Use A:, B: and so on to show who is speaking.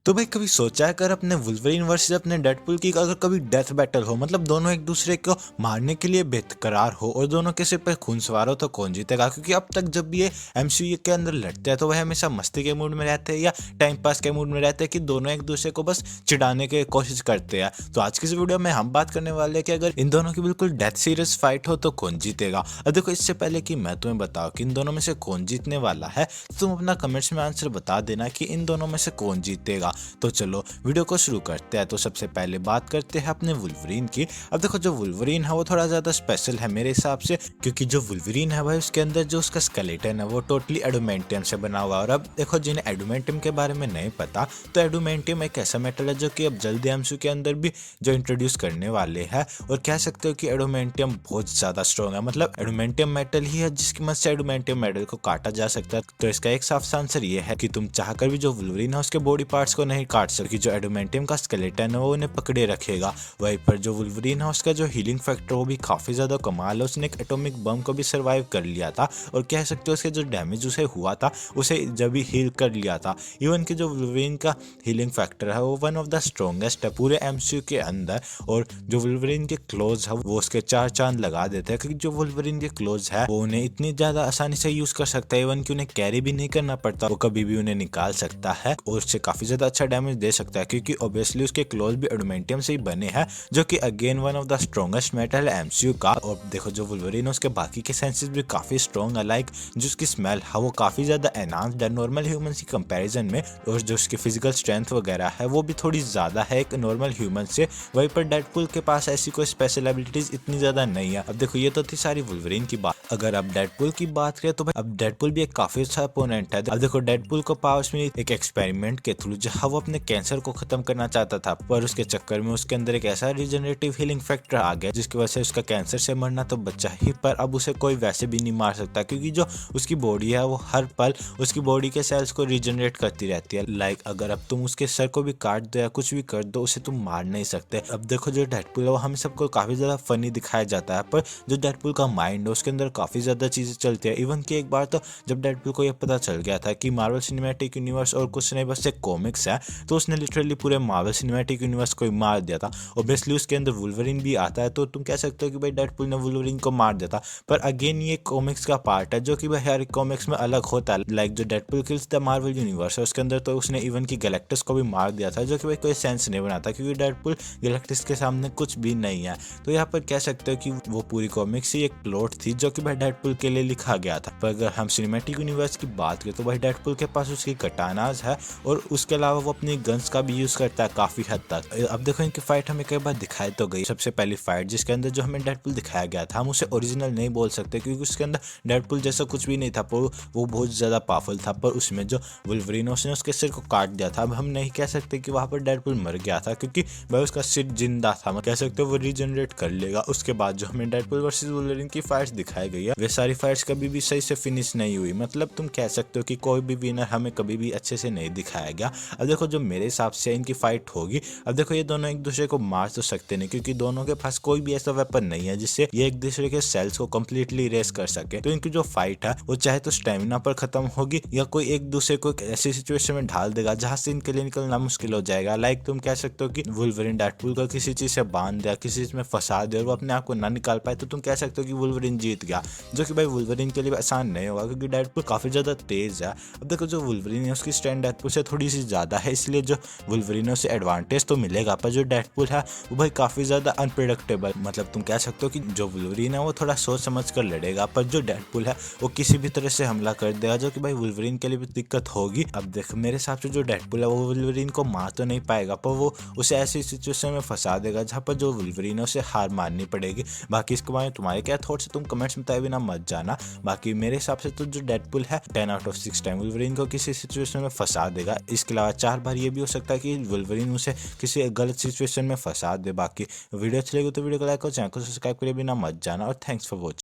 A: तो भाई कभी सोचा है अगर अपने वुल्वरीन वर्सेस अपने डेडपुल की अगर कभी डेथ बैटल हो, मतलब दोनों एक दूसरे को मारने के लिए बेकरार हो और दोनों के सिर पे खून सवार हो, तो कौन जीतेगा? क्योंकि अब तक जब ये एमसीयू के अंदर लड़ते हैं तो वह हमेशा मस्ती के मूड में रहते हैं या टाइम पास के मूड में रहते हैं कि दोनों एक दूसरे को बस चिढ़ाने की कोशिश करते हैं। तो आज की इस वीडियो में हम बात करने वाले हैं कि अगर इन दोनों की बिल्कुल डेथ सीरियस फाइट हो तो कौन जीतेगा। अब देखो, इससे पहले कि मैं तुम्हें बताऊं कि इन दोनों में से कौन जीतने वाला है, तो तुम अपना कमेंट्स में आंसर बता देना कि इन दोनों में से कौन जीतेगा। तो चलो वीडियो को शुरू करते हैं। तो सबसे पहले बात करते हैं अपने वुल्वरीन की। अब देखो, जो वुल्वरीन है वो थोड़ा ज़्यादा स्पेशल है मेरे हिसाब से, क्योंकि जो वुल्वरीन है भाई उसके अंदर जो उसका स्केलेटन है वो टोटली एडोमेंटियम से बना हुआ है। और अब देखो, जिन्हें एडोमेंटियम के बारे में नहीं पता, तो एडोमेंटियम एक ऐसा मेटल है जो कि अब जल्दी एमसीयू के अंदर भी जो इंट्रोड्यूस करने वाले हैं। और कह सकते हो कि एडोमेंटियम बहुत ज़्यादा स्ट्रॉन्ग है, मतलब एडोमेंटियम मेटल ही है जिसकी मदद से एडोमेंटियम मेटल को काटा जा सकता है। तो इसका एक साफ आंसर ये है कि तुम चाहकर भी जो वुल्वरीन है उसके बॉडी पार्ट्स को नहीं काट सकते, जो एडोमेंटियम का स्केलेटन है वो उन्हें पकड़े रखेगा। वहीं पर जो वुल्वरीन है उसका जो हीलिंग फैक्टर वो भी काफ़ी ज़्यादा कमाल है। उसने एक एटॉमिक बम को भी सर्वाइव कर लिया था और कह सकते हो उसके जो डैमेज उसे हुआ था उसे जब भी हील कर लिया था। इवन कि जो वुल्वरीन का हीलिंग फैक्टर है वो वन ऑफ द स्ट्रॉन्गेस्ट है पूरे एमसीयू के अंदर। और जो वुल्वरीन के क्लोज है वो उसके चार चांद लगा देते हैं, क्योंकि जो वुल्वरीन के क्लोज है वो उन्हें इतनी ज़्यादा आसानी से यूज़ कर सकता है, इवन कि उन्हें कैरी भी नहीं करना पड़ता, वो कभी भी उन्हें निकाल सकता है और उससे काफ़ी ज़्यादा अच्छा डैमेज दे सकता है, क्योंकि ऑब्वियसली उसके क्लोज भी एडोमेंटियम से ही बने हैं, जो कि again one of the strongest metal है एमसीयू का। और देखो, जो वुल्वरीन है उसके बाकी के सेंसेस भी काफ़ी स्ट्रॉन्ग है, लाइक जो उसकी स्मेल है वो काफ़ी ज़्यादा एनहांस्ड है नॉर्मल ह्यूमन की कंपैरिजन में, और जो उसकी फिजिकल स्ट्रेंथ वगैरह है वो भी थोड़ी ज़्यादा है एक नॉर्मल ह्यूमन से। वहीं पर डेडपुल के पास ऐसी कोई स्पेशल एबिलिटीज इतनी ज़्यादा नहीं है। अब देखो, ये तो थी सारी वुल्वरीन की बात। अगर अब डेडपुल की बात करें तो भाई अब डेडपुल भी एक काफ़ी अच्छा अपोनेंट है। अब देखो, डेडपुल को पावर्स में एक एक्सपेरिमेंट के थ्रू जहाँ वो अपने कैंसर को खत्म करना चाहता था, पर उसके चक्कर में उसके अंदर एक ऐसा रिजनरेटिव हीलिंग फैक्टर आ गया जिसकी वजह से उसका कैंसर से मरना तो बचा ही, पर अब उसे कोई वैसे भी नहीं मार सकता, क्योंकि जो उसकी बॉडी है वो हर पल उसकी बॉडी के सेल्स को रिजनरेट करती रहती है। लाइक अगर अब तुम उसके सर को भी काट दो या कुछ भी कर दो, उसे तुम मार नहीं सकते। अब देखो, जो डेडपुल है वो हम सबको काफ़ी ज़्यादा फनी दिखाया जाता है, पर जो डेडपुल का माइंड है उसके अंदर काफ़ी ज़्यादा चीज़ें चलती है। इवन कि एक बार तो जब डेडपुल को यह पता चल गया था कि मार्वल सिनेमैटिक यूनिवर्स और कुछ नहीं बस एक कॉमिक्स है, तो उसने लिटरली पूरे मार्वल सिनेमैटिक यूनिवर्स को मार दिया था। ऑब्वियसली उसके अंदर वुल्वरीन भी आता है, तो तुम कह सकते हो कि भाई डेडपुल ने वुल्वरीन को मार दिया था, पर अगेन ये कॉमिक्स का पार्ट है जो कि भाई हर कॉमिक्स में अलग होता है। लाइक जो Deadpool kills the Marvel universe है उसके अंदर तो उसने इवन की गैलेक्टस को भी मार दिया था, जो कि भाई कोई सेंस नहीं बनाता, क्योंकि डेडपुल गैलेक्टस के सामने कुछ भी नहीं है। तो यहाँ पर कह सकते हो कि वो पूरी कॉमिक्स ही एक प्लॉट थी जो कि भाई डेडपुल के लिए लिखा गया था। पर अगर हम सिनेमैटिक यूनिवर्स की बात करें तो भाई डेडपुल के पास उसकी कटानाज है और उसके अलावा वो अपनी गन्स का भी यूज करता है काफी हद तक। अब देखो, इनकी फाइट हमें कई बार दिखाई तो गई। सबसे पहली फाइट जिसके अंदर जो हमें डेडपुल दिखाया गया था, हम उसे ओरिजिनल नहीं बोल सकते क्योंकि उसके अंदर डेडपुल जैसा कुछ भी नहीं था, पर वो बहुत ज्यादा पावरफुल था। पर उसमें जो वुल्वरीनोस ने उसके सिर को काट दिया था, अब हम नहीं कह सकते कि वहां पर डेडपुल मर गया था, क्योंकि भाई उसका सिर जिंदा था, कह सकते हो वो रीजनरेट कर लेगा। उसके बाद जो हमें डेडपुल वर्सेस वुल्वरीन की फाइट्स दिखाई गई है, वे सारी फाइट्स कभी भी सही से फिनिश नहीं हुई। मतलब तुम कह सकते हो कि कोई भी विनर हमें कभी भी अच्छे से नहीं दिखाया गया। अब देखो, जो मेरे हिसाब से इनकी फाइट होगी, अब देखो ये दोनों एक दूसरे को मार तो सकते नहीं, क्योंकि दोनों के पास कोई भी ऐसा वेपन नहीं है जिससे ये एक दूसरे के सेल्स को कंप्लीटली इरेज कर सके। तो इनकी जो फाइट है वो चाहे तो स्टेमिना पर खत्म होगी या कोई एक दूसरे को एक ऐसी सिचुएशन में ढाल देगा जहां से इनके लिए निकलना मुश्किल हो जाएगा। लाइक तुम कह सकते हो कि वुल्वरीन डेडपुल को किसी चीज से बांध दिया, किसी चीज में फंसा दिया और वो अपने आप को ना निकाल पाए, तो तुम कह सकते हो कि वुल्वरीन जीत गया, जो कि भाई वुल्वरीन के लिए आसान नहीं होगा, क्योंकि डेडपुल काफी ज्यादा तेज है। अब देखो, जो वुल्वरीन है उसकी स्ट्रेंथ डेडपुल से थोड़ी सी ज्यादा है, इसलिए जो वुल्वरीन से एडवांटेज तो मिलेगा, पर जो डेडपुल है वो भाई काफी ज्यादा अनप्रिडिक्टेबल, मतलब तुम कह सकते हो कि जो वुल्वरीन है वो थोड़ा सोच समझ कर लड़ेगा, पर जो डेडपुल है वो किसी भी तरह से हमला कर देगा, जो कि भाई वुल्वरीन के लिए भी दिक्कत होगी। अब देख, मेरे हिसाब से जो डेडपुल है वो वुल्वरीन को मार तो नहीं पाएगा, पर वो उसे ऐसी सिचुएशन में फंसा देगा जहाँ पर जो वुल्वरीन है उसे हार माननी पड़ेगी। बाकी इसके बारे में तुम्हारे क्या थॉट्स है, तुम कमेंट्स में बताए बिना मत जाना। बाकी मेरे हिसाब से तो जो डेडपुल है 10 आउट ऑफ 6 टाइम वुल्वरीन को किसी सिचुएशन में फंसा देगा। इसके अलावा 4 बार ये भी हो सकता है कि वुल्वरीन उसे किसी गलत सिचुएशन में फंसा दे। बाकी वीडियो अच्छी लगी तो वीडियो को लाइक और चैनल को सब्सक्राइब करे बिना मत जाना, और थैंक्स फॉर वॉचिंग।